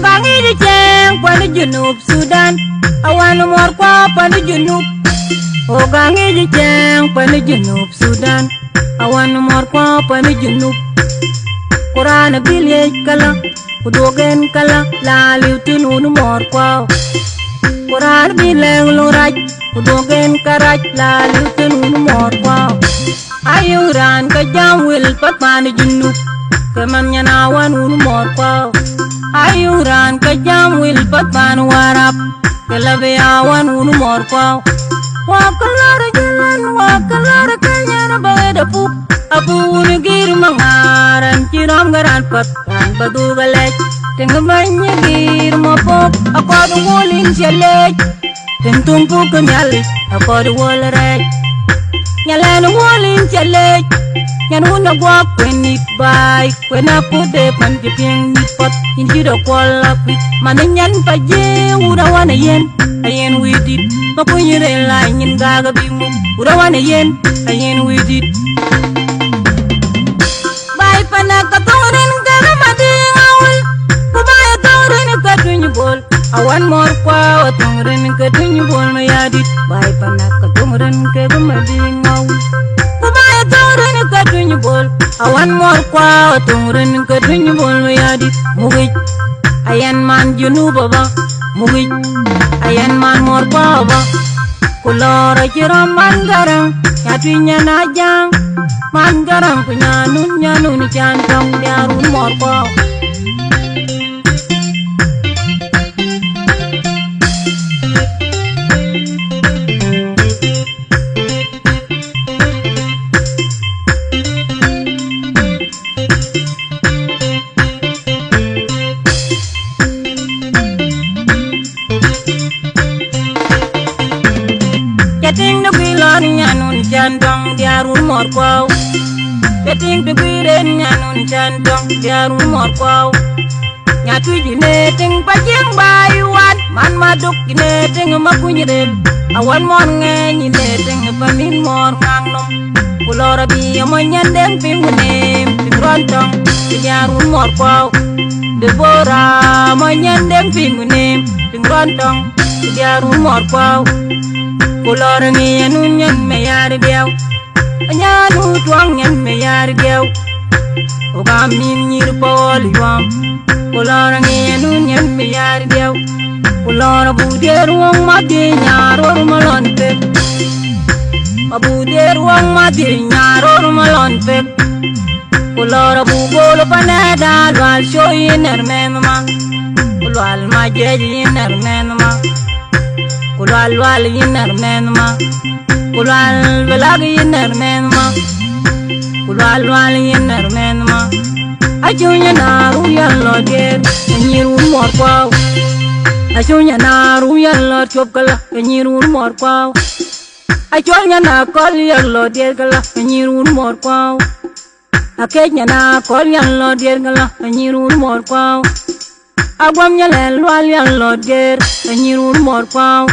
Ogangi di ceng pani junub Sudan, awan morkwa pani junub. Ogangi di ceng pani junub Sudan, awan morkwa pani junub. Kurana bilye kala, kudogen kala, laliw tinunu morkwa. Kurana bileng luraj, kudogen karaj, laliw tinunu morkwa. Ayuran ka jamwil pat pani junub, keman nyanawan unu morkwa. Ayuran ka jamwil pat pani warap, kelabe awan unu morkwa. Wakalara jalan, wakalara kanyana bada pup. Apu unu gir mangaran, ciram garan pat kan badu galej. Tengah banyak gir mopok, aku ada wolin selej. Tentumpu kenyali, aku ada wolerej. Nyalan wolin selej. Yan huna gwa kweni bai, kwena pude pan kiping nipot. Inji do kwala pit, manenyan paje ura wana yen. Ayen widit, mapunyire la nyin gaga bimu. Ura wana yen, ayen widit. Bai panaka toren gaga mati ngawul. Kubaya toren katunyi bol. Awan mor kwa toren katunyi bol mayadit. Bai panaka toren gaga mati ngawul. Kubaya toren katunyi bol. Awan mor kwa toren katunyi bol mayadit. Mugit, ayan man junuba ba. Mugit, ayan man mor kwa ba. Kulora jira man garang, nyatunya najang. Man garang kunyanun cantong diarun mor kwa. Yating the bilon nyanun cantong diarun mor kwa. Yating the biren nyanun cantong diarun mor kwa. Nyatu jineting pajeng bayuan, man maduk jineting mapunyirel. Awan mor ngejineting pamin mor ngangnom. Kulora biya manyandeng pingunem, pingrontong diarun mor kwa. Debora manyandeng pingunem, pingrontong diarun mor kwa. Kulora ngi anun nyan meyari biaw, anyanu tuang nyan meyari biaw. Ogamin nyir pawol yuam. Kulora ngi anun nyan meyari biaw. Kulora buder wong mati nyaror malon pep. Buder wong mati nyaror malon pep. Kulora bugolo paneda lwal shoy nermenma. Kulwal majeji nermenma. Kulwal yinner menma, kulwal belag yinner menma, kulwal yinner menma. Ajunya naru yallo der, nyiru mor kwao. Ajunya naru yallo chop kala, nyiru mor kwao. Ajunya na kol yallo der kala, nyiru mor kwao. Akenya na kol yallo der kala, nyiru mor kwao. Agwamnya lelwal yallo der, nyiru mor kwao.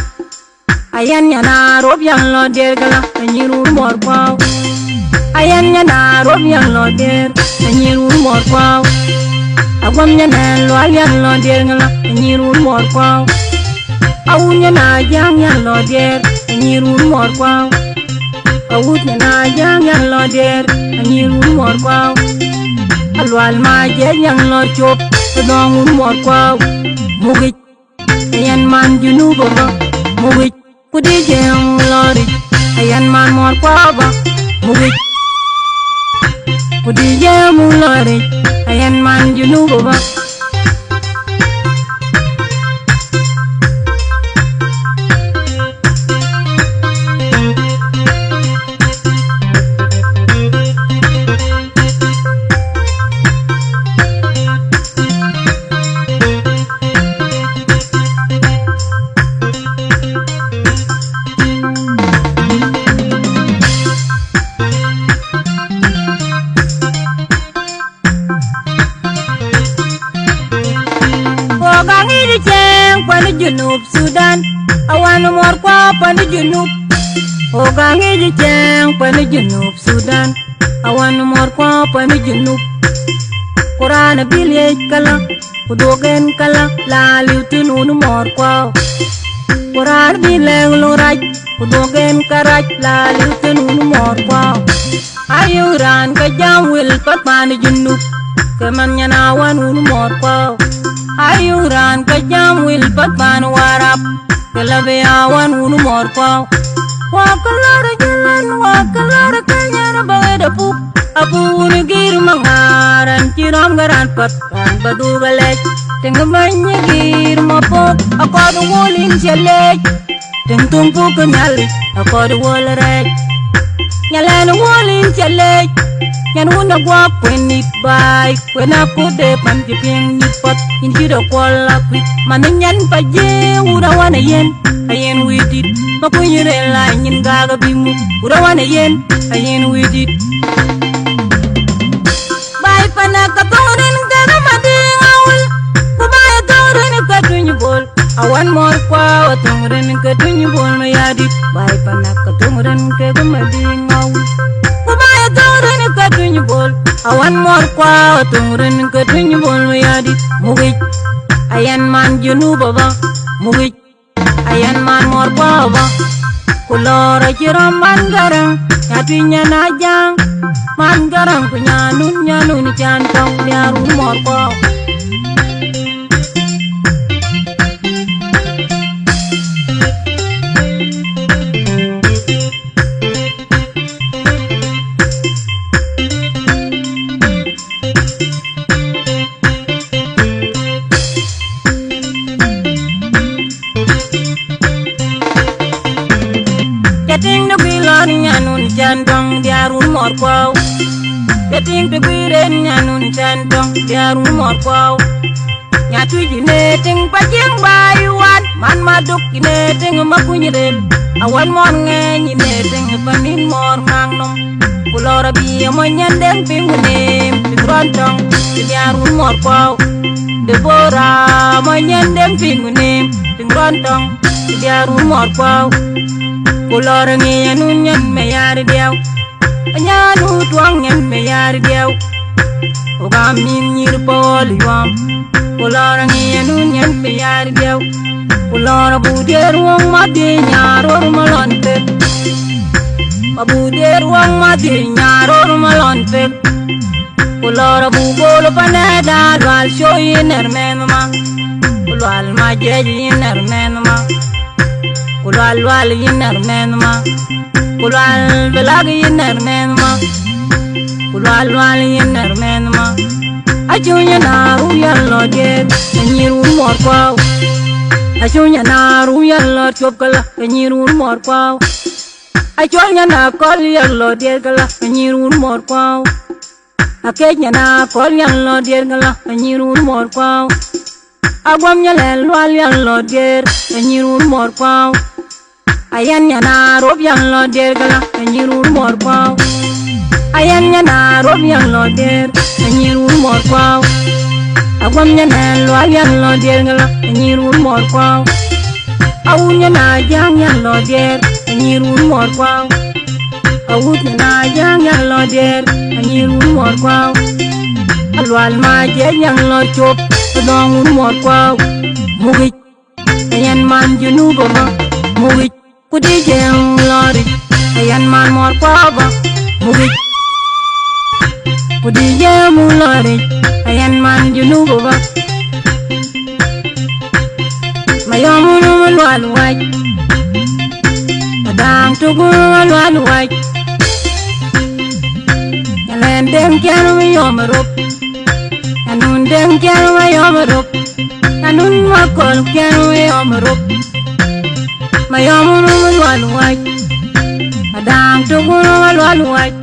Ayan yana rob yang lo der gala nyiru mor kwao. Ayan yana rob yang lo der nyiru mor kwao. Agwam yana lo yang lo der gala nyiru mor kwao. Awunya na jang yang lo der nyiru mor kwao. Awutnya na jang yang lo der nyiru mor kwao. Alwal ma je yang lo chop dong mor kwao. Mugit ayan man junuba ba. Mugit kudi jeng lori, ayan man mor kwa ba. Mugit kudi jeng lori, ayan man junuba ba. Ogangi di ceng pani junub Sudan, awan mor kwa pani junub. Ogangi di ceng pani junub Sudan, awan mor kwa pani junub. Kurana bilye kala, Udogen kala la liutin unu mor kwao Kurar bileng luraj Udogen karaj la liutin unu mor kwao Ayuran ka jam wil pat mani junub Keman nyanawan unu mor kwao Ayuran ka jam wil pat mani warap Kelabe awan unu mor kwao Wakalara jalan wakalara kanyara bagada pup Apu unu gir mangaran Ciram garan pat kan badu galej Tengamanya gir mapok Akadu wolin selej Teng tumpu kenyali Akadu wolerej Nyalen wolin selej Nyan wuna guap kwenit bay Kwena kude pan jiping nipot Inchida kwala kwit Maninyan paje ura wana yen Ayen widit Makunyire la nyin gaga bimu Ura wana yen Ayen widit Bay panaka taurin gaga mading awul Kubaya taurin katunyi bol Awan mor kwa taurin katunyi bol mayadit Bay panaka taurin gaga mading awul Kubaya taurin katunyi bol Awan mor kwa taurin katunyi bol mayadit Mugit Ayan man junu baba Mugit Ayan man mor baba Kulora jiram man garang Nyatinya najang Man garang kunyanun Cantong biaru mor baba Getting the bilon nyanun cantong biaru mor baba Getting the biren nyanun cantong biaru mor baba Nyatu jineting pajeng bayuan Man maduk jineting makunyirin Awan mor ngejineting panin mor ngangnom Kulora biya manyandeng pingunim Pingrontong biaru mor baba Deborah manyandeng pingunim Pingrontong biaru mor baba Kulora ngiyanun nyan mayari diaw Anyanu tuang nyan mayari diaw Ugamin nyirpol yuam Kulora ngiyanun nyan mayari diaw Kulora budir wang mati nyaror malontek Pabudir wang mati nyaror malontek Kulora bubolo paneda Dwal shoyin ermenma Kulwal majeji ermenma Kulwal yinner menma Kulwal belag yinner menma Kulwal yinner menma Achunya naru yallo der Nyiru mor kwao Achunya naru yallo chopkala Nyiru mor kwao Achunya na kol yallo der kala Nyiru mor kwao Akenya na kol yallo der kala Nyiru mor kwao Agwamnya lelwal yallo der Nyiru mor kwao Ayan yana rob yang lo der gala Nyiru mor kwao Ayan yana rob yang lo der Nyiru mor kwao Agwam yana lwal yang lo der gala Nyiru mor kwao Awun yana jang yang lo der Nyiru mor kwao Awut yana jang yang lo der Nyiru mor kwao Alwal maje yang lo chop Dong mor kwao Mugit Ayan man junu baba Mugit Kudi jeng lori Ayan man mor kwaba Mugit Kudi jeng lori Ayan man junu baba Mayomunu malwal waj Padang tugu malwal waj Yalen dem kianu mayomarup Yanun dem kianu mayomarup Yanun makol kianu mayomarup Mayomunu malwal waj Padang tugu malwal waj